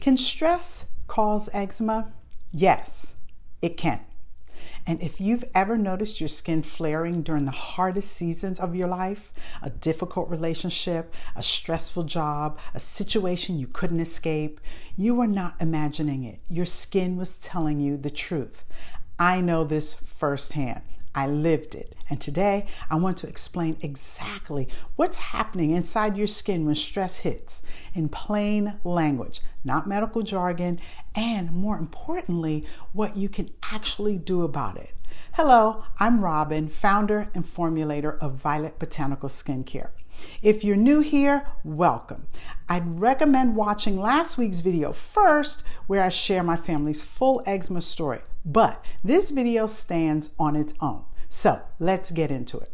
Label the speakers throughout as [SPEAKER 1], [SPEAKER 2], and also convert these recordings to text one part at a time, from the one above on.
[SPEAKER 1] Can stress cause eczema? Yes, it can. And if you've ever noticed your skin flaring during the hardest seasons of your life, a difficult relationship, a stressful job, a situation you couldn't escape, you were not imagining it. Your skin was telling you the truth. I know this firsthand. I lived it. And today I want to explain exactly what's happening inside your skin when stress hits in plain language, not medical jargon, and more importantly, what you can actually do about it. Hello, I'm Robin, founder and formulator of Violet Botanical Skincare. If you're new here, welcome. I'd recommend watching last week's video first, where I share my family's full eczema story, but this video stands on its own. So let's get into it.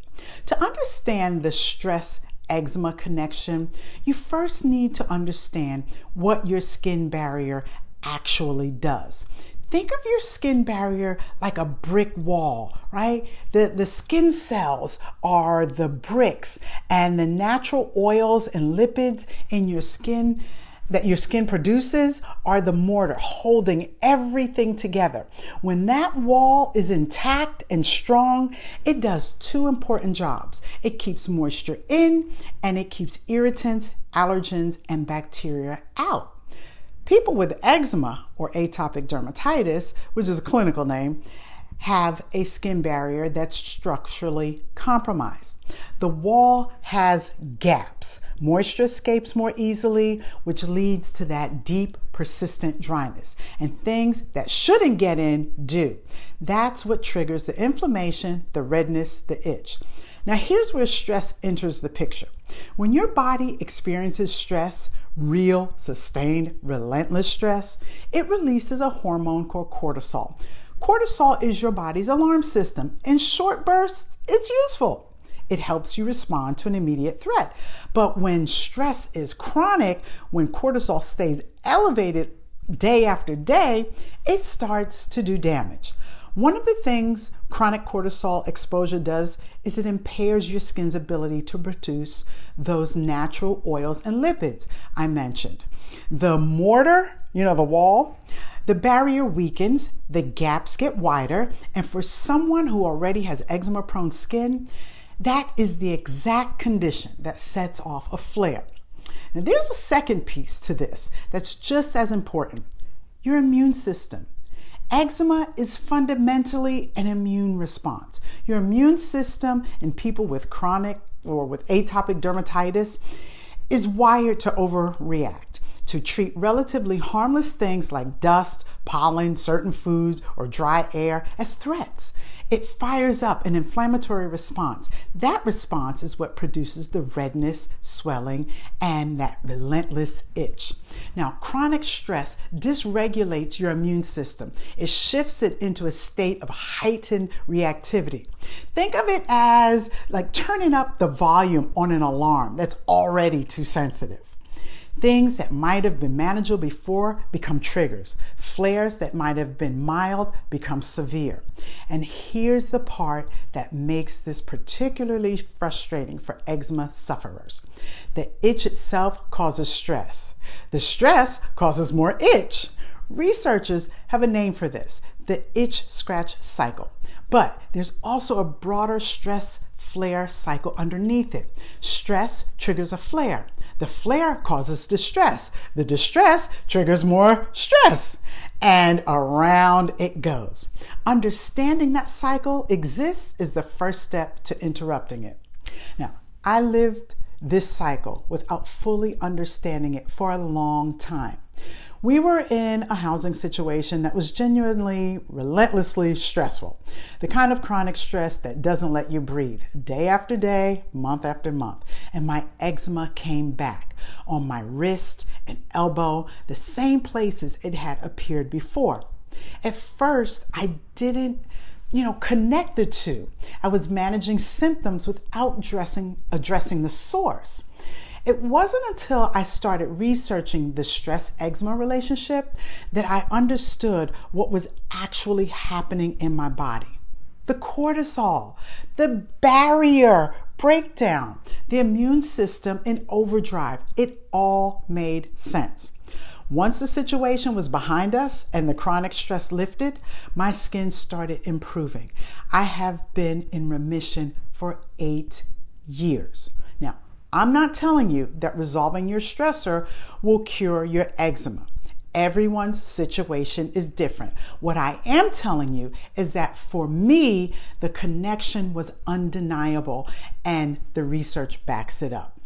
[SPEAKER 1] To understand the stress eczema connection, you first need to understand what your skin barrier actually does. Think of your skin barrier like a brick wall, right? The skin cells are the bricks, and the natural oils and lipids in your skin that your skin produces are the mortar holding everything together. When that wall is intact and strong, it does two important jobs. It keeps moisture in, and it keeps irritants, allergens, and bacteria out. People with eczema or atopic dermatitis, which is a clinical name, have a skin barrier that's structurally compromised. The wall has gaps. Moisture escapes more easily, which leads to that deep, persistent dryness. And things that shouldn't get in do. That's what triggers the inflammation, the redness, the itch. Now here's where stress enters the picture. When your body experiences stress, real, sustained, relentless stress, it releases a hormone called cortisol. Cortisol is your body's alarm system. In short bursts, it's useful. It helps you respond to an immediate threat. But when stress is chronic, when cortisol stays elevated day after day, it starts to do damage. One of the things chronic cortisol exposure does is it impairs your skin's ability to produce those natural oils and lipids I mentioned. The mortar, the wall, the barrier weakens, the gaps get wider, and for someone who already has eczema-prone skin, that is the exact condition that sets off a flare. Now there's a second piece to this that's just as important: your immune system. Eczema is fundamentally an immune response. Your immune system in people with chronic or with atopic dermatitis is wired to overreact, to treat relatively harmless things like dust, pollen, certain foods, or dry air as threats. It fires up an inflammatory response. That response is what produces the redness, swelling, and that relentless itch. Now, chronic stress dysregulates your immune system. It shifts it into a state of heightened reactivity. Think of it as like turning up the volume on an alarm that's already too sensitive. Things that might have been manageable before become triggers. Flares that might have been mild become severe. And here's the part that makes this particularly frustrating for eczema sufferers. The itch itself causes stress. The stress causes more itch. Researchers have a name for this: the itch-scratch cycle. But there's also a broader stress flare cycle underneath it. Stress triggers a flare. The flare causes distress. The distress triggers more stress. And around it goes. Understanding that cycle exists is the first step to interrupting it. Now, I lived this cycle without fully understanding it for a long time. We were in a housing situation that was genuinely, relentlessly stressful. The kind of chronic stress that doesn't let you breathe, day after day, month after month. And my eczema came back on my wrist and elbow, the same places it had appeared before. At first, I didn't connect the two. I was managing symptoms without addressing the source. It wasn't until I started researching the stress-eczema relationship that I understood what was actually happening in my body. The cortisol, the barrier breakdown, the immune system in overdrive, it all made sense. Once the situation was behind us and the chronic stress lifted, my skin started improving. I have been in remission for 8 years. Now, I'm not telling you that resolving your stressor will cure your eczema. Everyone's situation is different. What I am telling you is that for me, the connection was undeniable and the research backs it up.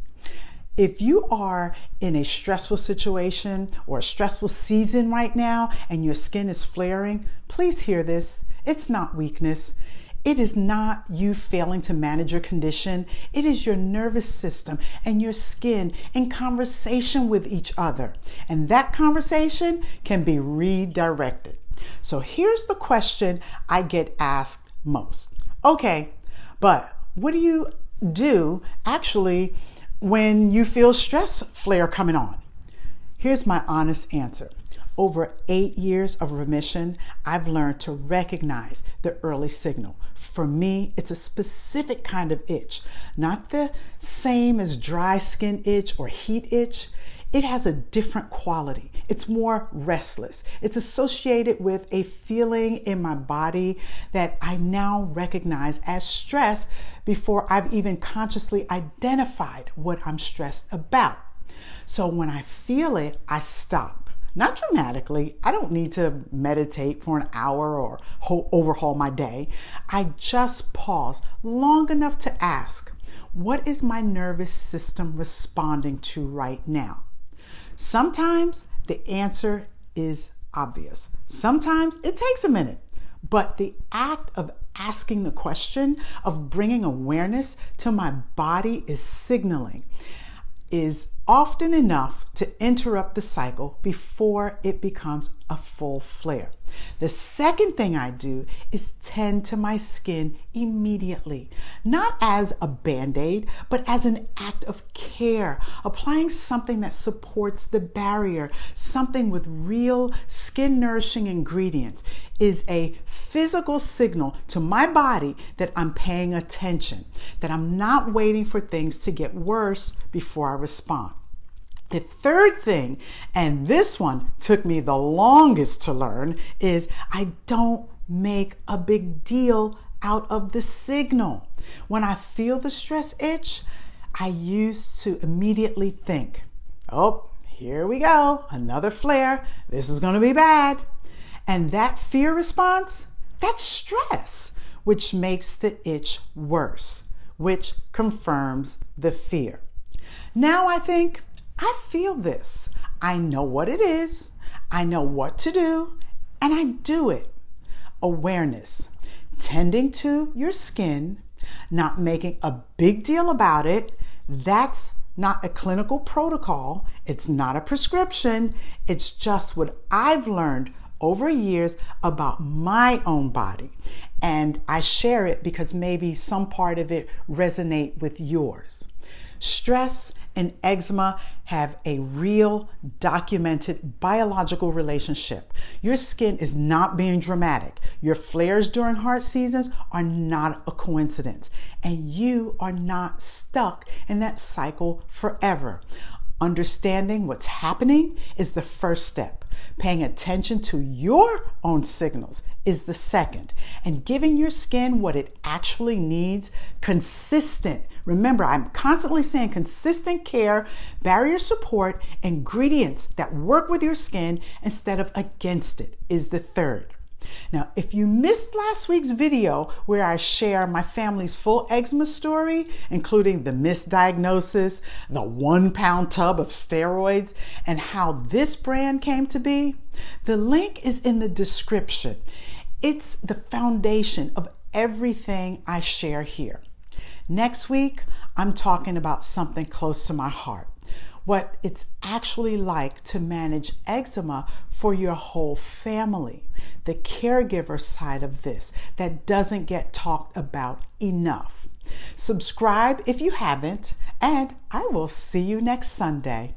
[SPEAKER 1] If you are in a stressful situation or a stressful season right now and your skin is flaring, please hear this. It's not weakness. It is not you failing to manage your condition. It is your nervous system and your skin in conversation with each other. And that conversation can be redirected. So here's the question I get asked most. Okay, but what do you do actually when you feel stress flare coming on? Here's my honest answer. Over 8 years of remission, I've learned to recognize the early signal. For me, it's a specific kind of itch, not the same as dry skin itch or heat itch. It has a different quality. It's more restless. It's associated with a feeling in my body that I now recognize as stress before I've even consciously identified what I'm stressed about. So when I feel it, I stop. Not dramatically. I don't need to meditate for an hour or overhaul my day. I just pause long enough to ask, what is my nervous system responding to right now? Sometimes the answer is obvious. Sometimes it takes a minute. But the act of asking the question, of bringing awareness to my body is signaling, is often enough to interrupt the cycle before it becomes a full flare. The second thing I do is tend to my skin immediately, not as a band-aid, but as an act of care, applying something that supports the barrier, something with real skin-nourishing ingredients, is a physical signal to my body that I'm paying attention, that I'm not waiting for things to get worse before I respond. The third thing, and this one took me the longest to learn, is I don't make a big deal out of the signal. When I feel the stress itch, I used to immediately think, oh, here we go, another flare, this is going to be bad. And that fear response, that's stress, which makes the itch worse, which confirms the fear. Now I think, I feel this. I know what it is. I know what to do, and I do it. Awareness, tending to your skin, not making a big deal about it. That's not a clinical protocol. It's not a prescription. It's just what I've learned over years about my own body. And I share it because maybe some part of it resonate with yours. Stress and eczema have a real documented biological relationship. Your skin is not being dramatic. Your flares during hard seasons are not a coincidence. And you are not stuck in that cycle forever. Understanding what's happening is the first step. Paying attention to your own signals is the second. And giving your skin what it actually needs, consistent. Remember, I'm constantly saying consistent care, barrier support, ingredients that work with your skin instead of against it is the third. Now, if you missed last week's video where I share my family's full eczema story, including the misdiagnosis, the 1-pound tub of steroids, and how this brand came to be, the link is in the description. It's the foundation of everything I share here. Next week, I'm talking about something close to my heart. What it's actually like to manage eczema for your whole family. The caregiver side of this that doesn't get talked about enough. Subscribe if you haven't, and I will see you next Sunday.